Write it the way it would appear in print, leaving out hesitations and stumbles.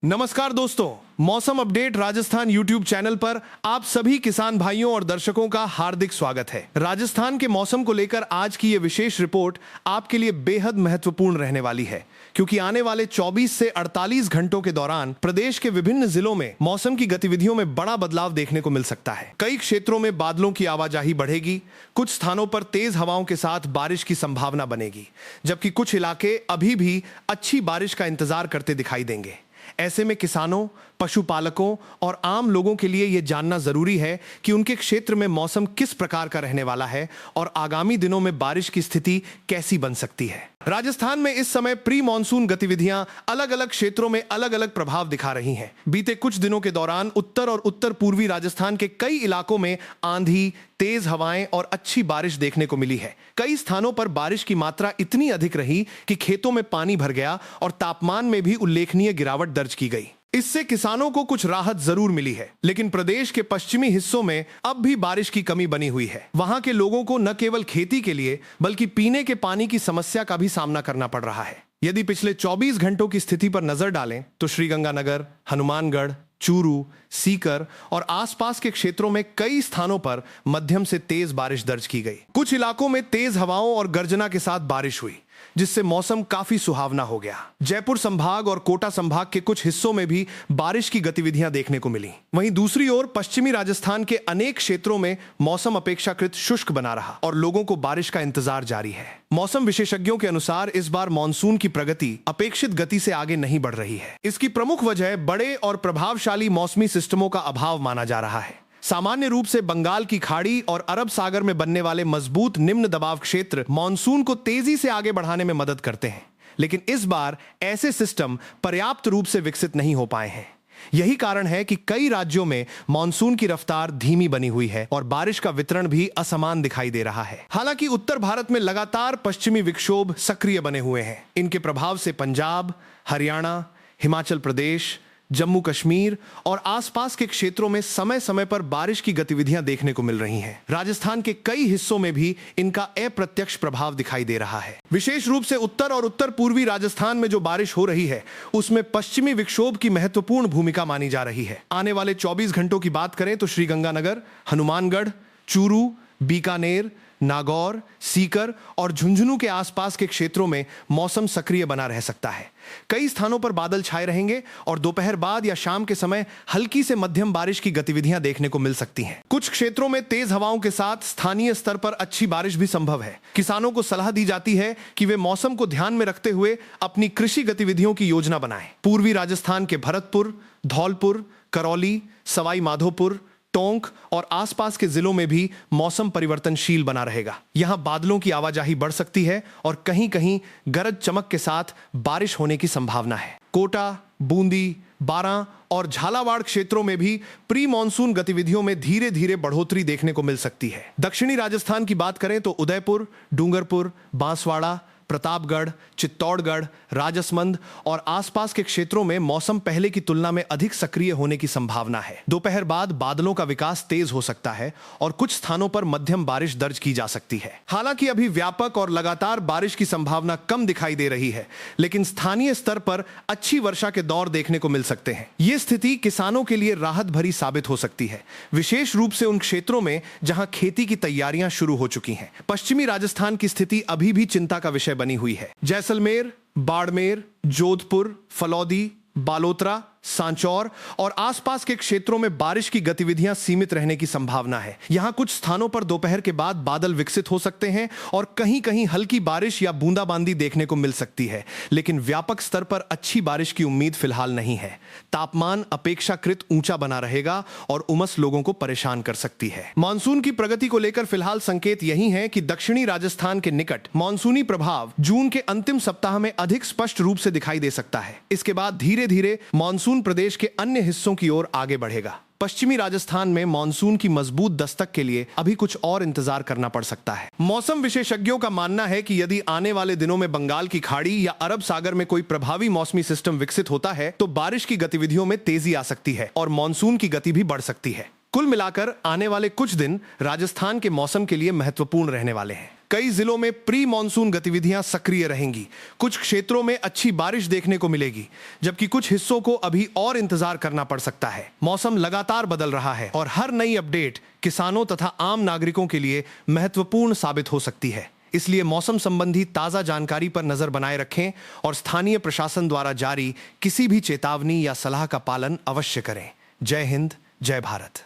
नमस्कार दोस्तों, मौसम अपडेट राजस्थान यूट्यूब चैनल पर आप सभी किसान भाइयों और दर्शकों का हार्दिक स्वागत है। राजस्थान के मौसम को लेकर आज की ये विशेष रिपोर्ट आपके लिए बेहद महत्वपूर्ण रहने वाली है, क्योंकि आने वाले 24 से 48 घंटों के दौरान प्रदेश के विभिन्न जिलों में मौसम की गतिविधियों में बड़ा बदलाव देखने को मिल सकता है। कई क्षेत्रों में बादलों की आवाजाही बढ़ेगी, कुछ स्थानों पर तेज हवाओं के साथ बारिश की संभावना बनेगी, जबकि कुछ इलाके अभी भी अच्छी बारिश का इंतजार करते दिखाई देंगे। ऐसे में किसानों, पशुपालकों और आम लोगों के लिए यह जानना जरूरी है कि उनके क्षेत्र में मौसम किस प्रकार का रहने वाला है और आगामी दिनों में बारिश की स्थिति कैसी बन सकती है। राजस्थान में इस समय प्री मॉनसून गतिविधियां अलग अलग क्षेत्रों में अलग अलग प्रभाव दिखा रही हैं। बीते कुछ दिनों के दौरान उत्तर और उत्तर पूर्वी राजस्थान के कई इलाकों में आंधी, तेज हवाएं और अच्छी बारिश देखने को मिली है। कई स्थानों पर बारिश की मात्रा इतनी अधिक रही कि खेतों में पानी भर गया और तापमान में भी उल्लेखनीय गिरावट दर्ज की गई। इससे किसानों को कुछ राहत जरूर मिली है, लेकिन प्रदेश के पश्चिमी हिस्सों में अब भी बारिश की कमी बनी हुई है। वहां के लोगों को न केवल खेती के लिए बल्कि पीने के पानी की समस्या का भी सामना करना पड़ रहा है। यदि पिछले 24 घंटों की स्थिति पर नजर डालें तो श्रीगंगानगर, हनुमानगढ़, चूरू, सीकर और आसपास के क्षेत्रों में कई स्थानों पर मध्यम से तेज बारिश दर्ज की गई। कुछ इलाकों में तेज हवाओं और गर्जना के साथ बारिश हुई, जिससे मौसम काफी सुहावना हो गया। जयपुर संभाग और कोटा संभाग के कुछ हिस्सों में भी बारिश की गतिविधियां देखने को मिली। वहीं दूसरी ओर पश्चिमी राजस्थान के अनेक क्षेत्रों में मौसम अपेक्षाकृत शुष्क बना रहा और लोगों को बारिश का इंतजार जारी है। मौसम विशेषज्ञों के अनुसार इस बार मानसून की प्रगति अपेक्षित गति से आगे नहीं बढ़ रही है। इसकी प्रमुख वजह बड़े और प्रभावशाली मौसमी सिस्टमों का अभाव माना जा रहा है। सामान्य रूप से बंगाल की खाड़ी और अरब सागर में बनने वाले मजबूत निम्न दबाव क्षेत्र मानसून को तेजी से आगे बढ़ाने में मदद करते हैं, लेकिन इस बार ऐसे सिस्टम पर्याप्त रूप से विकसित नहीं हो पाए हैं। यही कारण है कि कई राज्यों में मानसून की रफ्तार धीमी बनी हुई है और बारिश का वितरण भी असमान दिखाई दे रहा है। हालांकि उत्तर भारत में लगातार पश्चिमी विक्षोभ सक्रिय बने हुए हैं। इनके प्रभाव से पंजाब, हरियाणा, हिमाचल प्रदेश, जम्मू कश्मीर और आसपास के क्षेत्रों में समय समय पर बारिश की गतिविधियां देखने को मिल रही हैं। राजस्थान के कई हिस्सों में भी इनका अप्रत्यक्ष प्रभाव दिखाई दे रहा है। विशेष रूप से उत्तर और उत्तर पूर्वी राजस्थान में जो बारिश हो रही है, उसमें पश्चिमी विक्षोभ की महत्वपूर्ण भूमिका मानी जा रही है। आने वाले 24 घंटों की बात करें तो श्रीगंगानगर, हनुमानगढ़, चूरू, बीकानेर, नागौर, सीकर और झुंझुनू के आसपास के क्षेत्रों में मौसम सक्रिय बना रह सकता है। कई स्थानों पर बादल छाए रहेंगे और दोपहर बाद या शाम के समय हल्की से मध्यम बारिश की गतिविधियां देखने को मिल सकती हैं। कुछ क्षेत्रों में तेज हवाओं के साथ स्थानीय स्तर पर अच्छी बारिश भी संभव है। किसानों को सलाह दी जाती है कि वे मौसम को ध्यान में रखते हुए अपनी कृषि गतिविधियों की योजना बनाएं। पूर्वी राजस्थान के भरतपुर, धौलपुर, करौली, सवाई माधोपुर, टोंक और आसपास के जिलों में भी मौसम परिवर्तनशील बना रहेगा। यहां बादलों की आवाजाही बढ़ सकती है और कहीं कहीं गरज चमक के साथ बारिश होने की संभावना है। कोटा, बूंदी, बारां और झालावाड़ क्षेत्रों में भी प्री मॉनसून गतिविधियों में धीरे धीरे बढ़ोतरी देखने को मिल सकती है। दक्षिणी राजस्थान की बात करें तो उदयपुर, डूंगरपुर, बांसवाड़ा, प्रतापगढ़, चित्तौड़गढ़, राजसमंद और आसपास के क्षेत्रों में मौसम पहले की तुलना में अधिक सक्रिय होने की संभावना है। दोपहर बाद बादलों का विकास तेज हो सकता है और कुछ स्थानों पर मध्यम बारिश दर्ज की जा सकती है। हालांकि अभी व्यापक और लगातार बारिश की संभावना कम दिखाई दे रही है, लेकिन स्थानीय स्तर पर अच्छी वर्षा के दौर देखने को मिल सकते हैं। ये स्थिति किसानों के लिए राहत भरी साबित हो सकती है, विशेष रूप से उन क्षेत्रों में जहां खेती की तैयारियां शुरू हो चुकी हैं। पश्चिमी राजस्थान की स्थिति अभी भी चिंता का विषय बनी हुई है। जैसलमेर, बाड़मेर, जोधपुर, फलौदी, बालोतरा, सांचौर और आसपास के क्षेत्रों में बारिश की गतिविधियां सीमित रहने की संभावना है। यहां कुछ स्थानों पर दोपहर के बाद बादल विकसित हो सकते हैं और कहीं कहीं हल्की बारिश या बूंदाबांदी देखने को मिल सकती है, लेकिन व्यापक स्तर पर अच्छी बारिश की उम्मीद फिलहाल नहीं है। तापमान अपेक्षाकृत ऊंचा बना रहेगा और उमस लोगों को परेशान कर सकती है। मानसून की प्रगति को लेकर फिलहाल संकेत यही है कि दक्षिणी राजस्थान के निकट मानसूनी प्रभाव जून के अंतिम सप्ताह में अधिक स्पष्ट रूप से दिखाई दे सकता है। इसके बाद धीरे धीरे मानसून प्रदेश के अन्य हिस्सों की ओर आगे बढ़ेगा। पश्चिमी राजस्थान में मानसून की मजबूत दस्तक के लिए अभी कुछ और इंतजार करना पड़ सकता है। मौसम विशेषज्ञों का मानना है कि यदि आने वाले दिनों में बंगाल की खाड़ी या अरब सागर में कोई प्रभावी मौसमी सिस्टम विकसित होता है तो बारिश की गतिविधियों में तेजी आ सकती है और मानसून की गति भी बढ़ सकती है। कुल मिलाकर आने वाले कुछ दिन राजस्थान के मौसम के लिए महत्वपूर्ण रहने वाले हैं। कई जिलों में प्री मॉनसून गतिविधियां सक्रिय रहेंगी। कुछ क्षेत्रों में अच्छी बारिश देखने को मिलेगी, जबकि कुछ हिस्सों को अभी और इंतजार करना पड़ सकता है। मौसम लगातार बदल रहा है और हर नई अपडेट किसानों तथा आम नागरिकों के लिए महत्वपूर्ण साबित हो सकती है। इसलिए मौसम संबंधी ताजा जानकारी पर नजर बनाए रखें और स्थानीय प्रशासन द्वारा जारी किसी भी चेतावनी या सलाह का पालन अवश्य करें। जय हिंद, जय भारत।